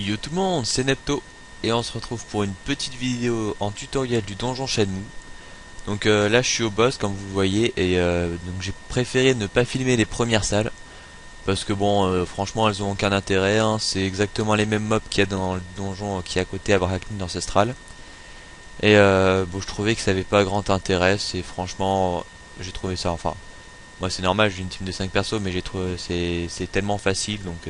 Yo tout le monde, c'est Nepto et on se retrouve pour une petite vidéo en tutoriel du donjon Shenmue. Donc là je suis au boss comme vous voyez et donc j'ai préféré ne pas filmer les premières salles parce que bon franchement elles ont aucun intérêt hein. C'est exactement les mêmes mobs qu'il y a dans le donjon qui est à côté à Arachnid Ancestral et bon je trouvais que ça avait pas grand intérêt. C'est franchement j'ai trouvé ça enfin moi c'est normal, j'ai une team de 5 persos mais j'ai trouvé c'est tellement facile donc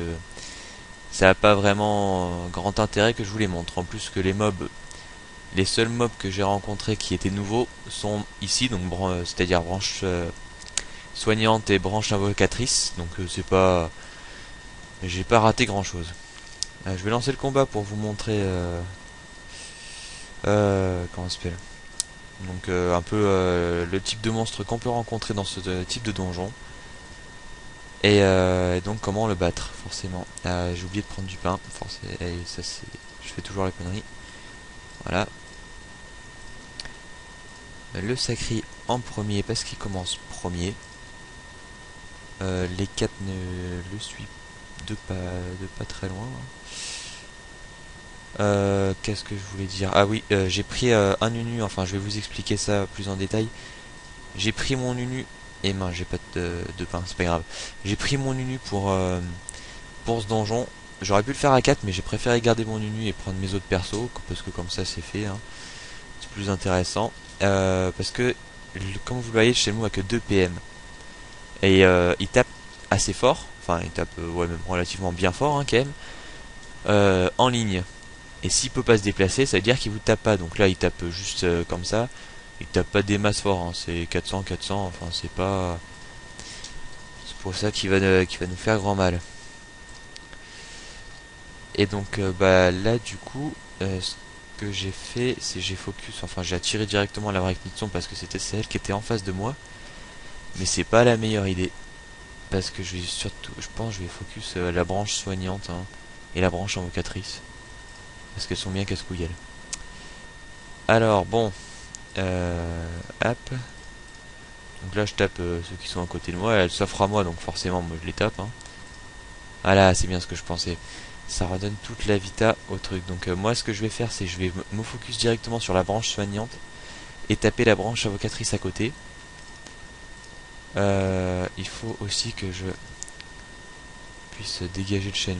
ça n'a pas vraiment grand intérêt que je vous les montre. En plus que les seuls mobs que j'ai rencontrés qui étaient nouveaux sont ici, donc c'est-à-dire branche soignante et branche invocatrice. Donc c'est pas, j'ai pas raté grand-chose. Je vais lancer le combat pour vous montrer comment ça s'appelle. Donc un peu le type de monstre qu'on peut rencontrer dans ce type de donjon. Et donc comment le battre forcément. J'ai oublié de prendre du pain, forcément. Et ça c'est, je fais toujours la connerie. Voilà. Le sacri en premier parce qu'il commence premier. Les 4 ne le suivent de pas très loin. Qu'est-ce que je voulais dire? Ah oui, j'ai pris un unu, enfin je vais vous expliquer ça plus en détail. J'ai pris mon unu, et mince j'ai pas de pain, c'est pas grave. J'ai pris mon unu pour ce donjon. J'aurais pu le faire à 4 mais j'ai préféré garder mon unu et prendre mes autres persos, parce que comme ça c'est fait, hein. C'est plus intéressant. Parce que, comme vous le voyez, chez nous a que 2 PM. Et il tape assez fort, enfin il tape ouais, même relativement bien fort hein, quand même, en ligne. Et s'il peut pas se déplacer, ça veut dire qu'il vous tape pas. Donc là il tape juste comme ça. Il tape pas des masses forts, hein. C'est 400, 400, enfin c'est pas... C'est pour ça qu'il va nous faire grand mal. Et donc bah là du coup, ce que j'ai fait, c'est j'ai focus, enfin j'ai attiré directement la Arachnidson parce que c'était celle qui était en face de moi. Mais c'est pas la meilleure idée. Parce que je vais surtout, je pense, je vais focus la branche soignante hein, et la branche invocatrice. Parce qu'elles sont bien casse-couilles elles. Alors bon, hop. Donc là je tape ceux qui sont à côté de moi. Elles s'offrent à moi donc forcément moi je les tape. Hein. Ah là c'est bien ce que je pensais. Ça redonne toute la vita au truc. Donc moi ce que je vais faire c'est je vais me focus directement sur la branche soignante et taper la branche invocatrice à côté. Il faut aussi que je puisse dégager le Shenmue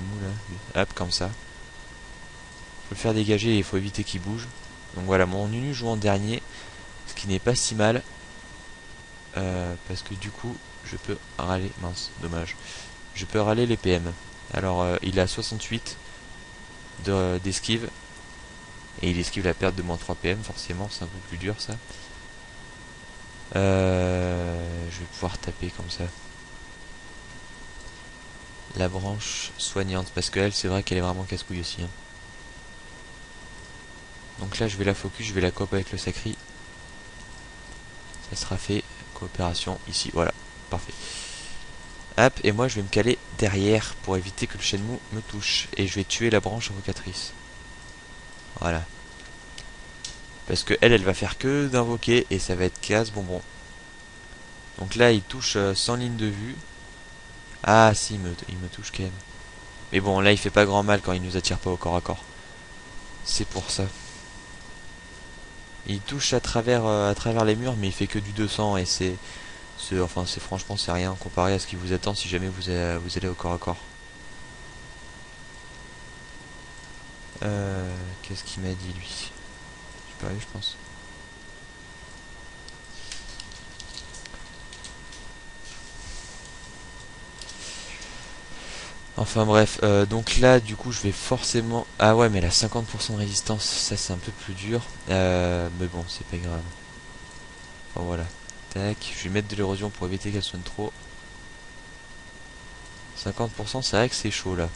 là. Hop comme ça. Faut le faire dégager et il faut éviter qu'il bouge. Donc voilà, mon Nunu joue en dernier, ce qui n'est pas si mal. Parce que du coup, je peux râler. Mince, dommage. Je peux râler les PM. Alors, il a 68 d'esquive. Et il esquive la perte de moins 3 PM, forcément, c'est un peu plus dur ça. Je vais pouvoir taper comme ça. La branche soignante, parce qu'elle, c'est vrai qu'elle est vraiment casse-couille aussi. Hein. Donc là je vais la focus, je vais la coop avec le sacri. Ça sera fait. Coopération ici, voilà, parfait. Hop, et moi je vais me caler derrière pour éviter que le Shenmue me touche. Et je vais tuer la branche invocatrice. Voilà. Parce que elle va faire que d'invoquer et ça va être casse bonbon. Donc là il touche sans ligne de vue. Ah si, il me touche quand même. Mais bon là il fait pas grand mal quand il nous attire pas au corps à corps. C'est pour ça. Il touche à travers les murs, mais il fait que du 200 et enfin c'est franchement c'est rien comparé à ce qui vous attend si jamais vous allez au corps à corps. Qu'est-ce qu'il m'a dit lui? J'ai pas vu je pense. Enfin bref, donc là du coup je vais forcément... Ah ouais mais elle a 50% de résistance, ça c'est un peu plus dur. Mais bon c'est pas grave. Enfin voilà. Tac, je vais mettre de l'érosion pour éviter qu'elle soigne trop. 50% c'est vrai que c'est chaud là.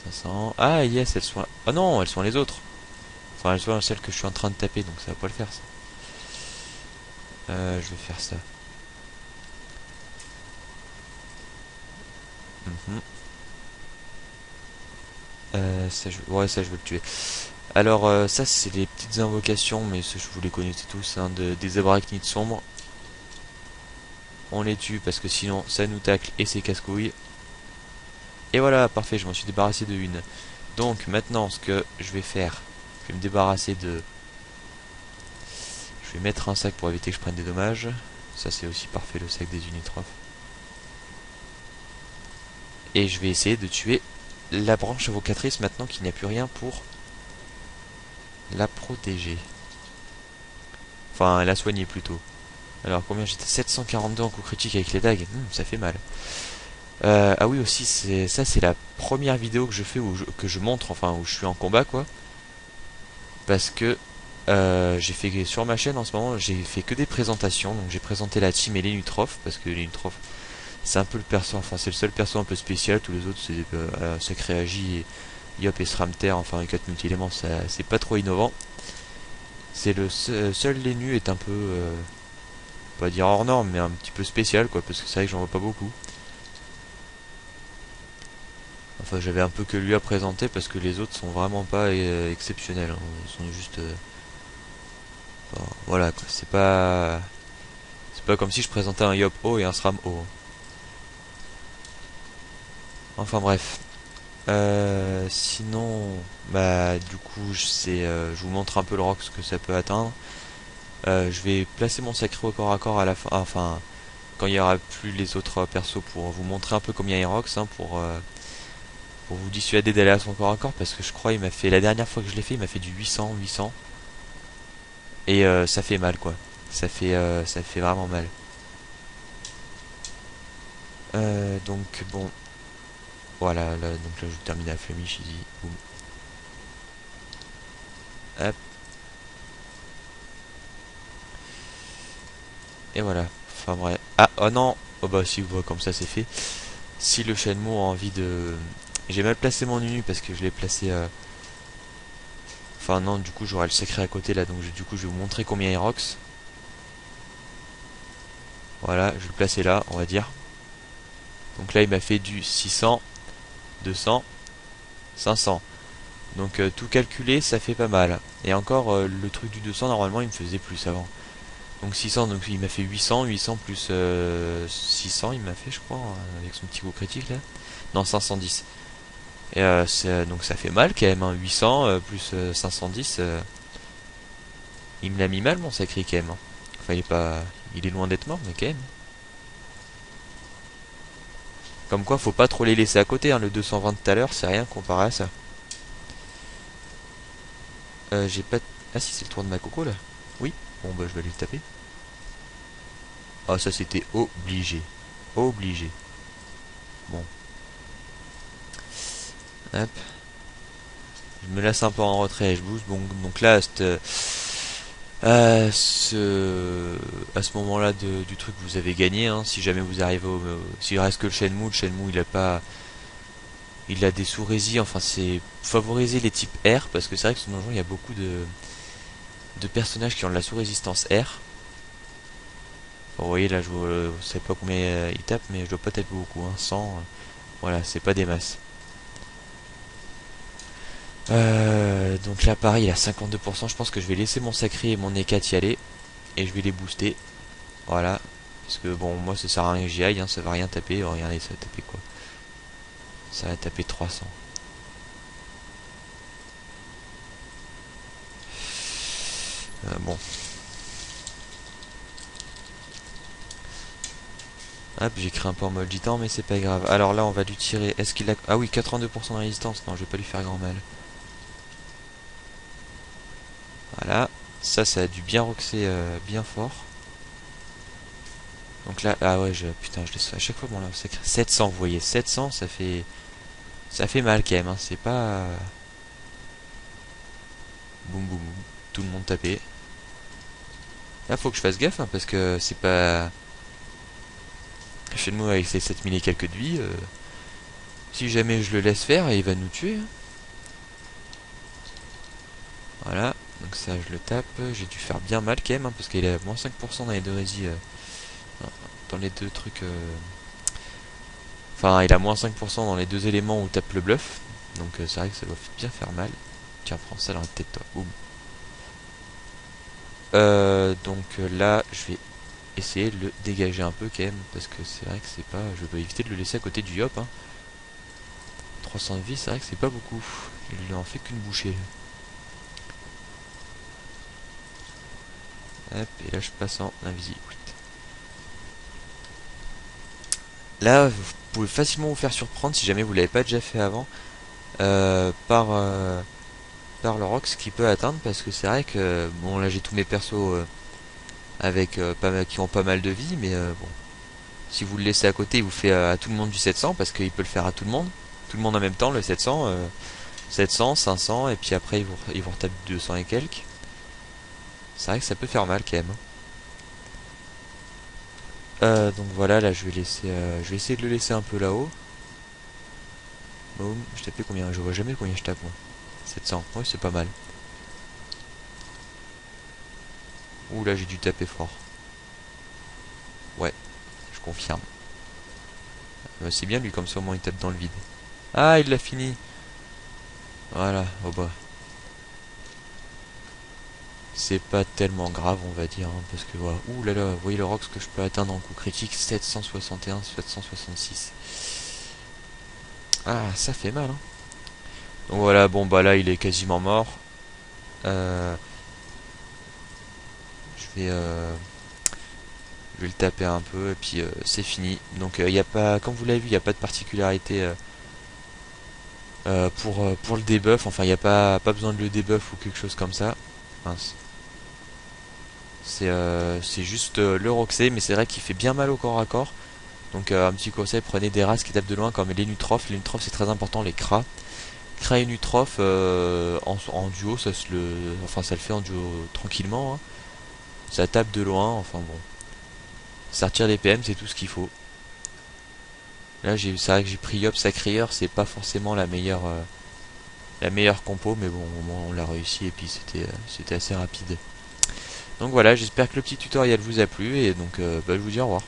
500... Ah yes, elles sont... Ah non, elles sont les autres. Enfin elles sont celles que je suis en train de taper donc ça va pas le faire ça. Je vais faire ça. Ouais, ça je veux le tuer. Alors ça c'est les petites invocations, mais ça, je vous les connaissez tous, hein, des arachnides sombres. On les tue parce que sinon ça nous tacle et c'est casse-couille. Et voilà, parfait, je m'en suis débarrassé de une. Donc maintenant ce que je vais faire, je vais me débarrasser de... Je vais mettre un sac pour éviter que je prenne des dommages. Ça c'est aussi parfait, le sac des unitrophes. Et je vais essayer de tuer la branche invocatrice maintenant qu'il n'y a plus rien pour la protéger. Enfin la soigner plutôt. Alors combien j'étais? 742 en coup critique avec les dagues. Ça fait mal. Ah oui aussi, c'est la première vidéo que je fais que je montre, enfin où je suis en combat quoi. Parce que j'ai fait sur ma chaîne en ce moment, j'ai fait que des présentations. Donc j'ai présenté la team et les Nutrof, parce que les Nutrof c'est un peu le perso, enfin c'est le seul perso un peu spécial. Tous les autres c'est Sacré Agi et Yop et Sramter, enfin les 4 multi-éléments, c'est pas trop innovant. C'est le seul Lenu est un peu pas dire hors norme, mais un petit peu spécial quoi, parce que c'est vrai que j'en vois pas beaucoup. Enfin j'avais un peu que lui à présenter parce que les autres sont vraiment pas exceptionnels, hein. Ils sont juste enfin, voilà quoi, c'est pas comme si je présentais un Yop O et un Sram O. Enfin bref. Sinon, bah du coup, je vous montre un peu le rock ce que ça peut atteindre. Je vais placer mon sacré au corps à corps à la fin, enfin quand il y aura plus les autres persos pour vous montrer un peu combien il rox, hein, pour vous dissuader d'aller à son corps à corps parce que je crois il m'a fait la dernière fois que je l'ai fait, il m'a fait du 800 et ça fait mal quoi. Ça fait vraiment mal. Donc bon, voilà, là, donc là je termine la flemiche ici. Boum. Hop. Et voilà. Enfin bref. Ah oh non. Oh bah si vous voyez comme ça c'est fait. Si le Shenmue a envie de... J'ai mal placé mon Nunu parce que je l'ai placé... Enfin non, du coup j'aurai le secret à côté là. Donc du coup je vais vous montrer combien il rox. Voilà, je vais le placer là, on va dire. Donc là il m'a fait du 600, 200, 500. Donc tout calculé ça fait pas mal. Et encore le truc du 200 normalement il me faisait plus avant. Donc 600, donc il m'a fait 800, 800 plus 600 il m'a fait je crois, avec son petit coup critique là. Non 510. Et donc ça fait mal quand même, hein. 800 plus 510, il me l'a mis mal mon sacré quand même, hein. Enfin il est pas, il est loin d'être mort mais quand même. Comme quoi faut pas trop les laisser à côté, hein. Le 220 de tout à l'heure c'est rien comparé à ça. J'ai pas... Ah si c'est le tour de ma coco là. Oui, bon bah je vais aller le taper. Ah ça c'était obligé. Obligé. Bon. Hop. Je me laisse un peu en retrait et je booste. Bon, donc là, à ce moment-là du truc, vous avez gagné. Hein, si jamais vous arrivez s'il reste que le Shenmue il a pas, il a des sous-résils. Enfin, c'est favoriser les types R parce que c'est vrai que ce donjon il y a beaucoup de personnages qui ont de la sous-résistance R. Bon, vous voyez là, je ne sais pas combien il tape, mais je dois pas taper beaucoup. Hein, 100, voilà, c'est pas des masses. Donc là pareil il a 52%. Je pense que je vais laisser mon sacré et mon Ekat y aller. Et je vais les booster. Voilà. Parce que bon moi ça sert à rien que j'y aille, hein, ça va rien taper. Oh, regardez ça va taper quoi. Ça va taper 300. Bon. Hop j'ai créé un peu en mode gitan mais c'est pas grave. Alors là on va lui tirer. Est-ce qu'il a... Ah oui 82% de résistance. Non je vais pas lui faire grand mal. Voilà. Ça a dû bien roxer bien fort. Donc là, ah ouais, putain, je laisse à chaque fois, bon là, sacré 700, vous voyez, 700, ça fait mal quand même, hein, c'est pas, boum boum boum, tout le monde tapé. Là, faut que je fasse gaffe, hein, parce que c'est pas, Shenmue avec ses 7000 et quelques de vie, si jamais je le laisse faire, il va nous tuer, hein. Voilà, donc ça, je le tape, j'ai dû faire bien mal quand même, hein, parce qu'il est à moins 5% dans les deux résis, dans les deux trucs, enfin, il a moins 5% dans les deux éléments où tape le bluff. Donc c'est vrai que ça doit bien faire mal. Tiens, prends ça dans la tête, toi. Boum. Donc là, je vais essayer de le dégager un peu quand même. Parce que c'est vrai que c'est pas... Je vais éviter de le laisser à côté du Yop. Hein. 300 de vie, c'est vrai que c'est pas beaucoup. Il en fait qu'une bouchée. Hop, et là je passe en invisible. Là, vous pouvez facilement vous faire surprendre si jamais vous l'avez pas déjà fait avant par le rox qui peut atteindre, parce que c'est vrai que bon là j'ai tous mes persos avec qui ont pas mal de vie, mais bon, si vous le laissez à côté, il vous fait à tout le monde du 700 parce qu'il peut le faire à tout le monde en même temps le 700, 700, 500 et puis après il vous retape 200 et quelques. C'est vrai que ça peut faire mal quand même. Donc voilà, là je vais essayer de le laisser un peu là-haut. Boum, je tapais combien? Je vois jamais combien je tape moi. 700, ouais c'est pas mal. Ouh là j'ai dû taper fort. Ouais, je confirme. C'est bien lui comme ça au moins il tape dans le vide. Ah il l'a fini. Voilà, oh bah. C'est pas tellement grave on va dire, hein, parce que voilà. Ouh là là, vous voyez le rox que je peux atteindre en coup critique, 761, 766. Ah ça fait mal hein. Donc voilà, bon bah là il est quasiment mort. Euh, je vais je vais le taper un peu et puis c'est fini. Donc il y a pas, comme vous l'avez vu, il n'y a pas de particularité pour le debuff. Enfin, il n'y a pas besoin de le debuff ou quelque chose comme ça. Mince. C'est juste le roxé, mais c'est vrai qu'il fait bien mal au corps à corps. Donc un petit conseil, prenez des races qui tapent de loin comme les Nutrophes. Les Nutrophes c'est très important, les Kras. Kras et Nutrophes en duo, enfin ça le fait en duo tranquillement, hein. Ça tape de loin, enfin bon. Ça retire des PM, c'est tout ce qu'il faut. Là, c'est vrai que j'ai pris Yop Sacrieur, c'est pas forcément la meilleure compo, mais bon, au moins on l'a réussi et puis c'était assez rapide. Donc voilà, j'espère que le petit tutoriel vous a plu et donc bah, je vous dis au revoir.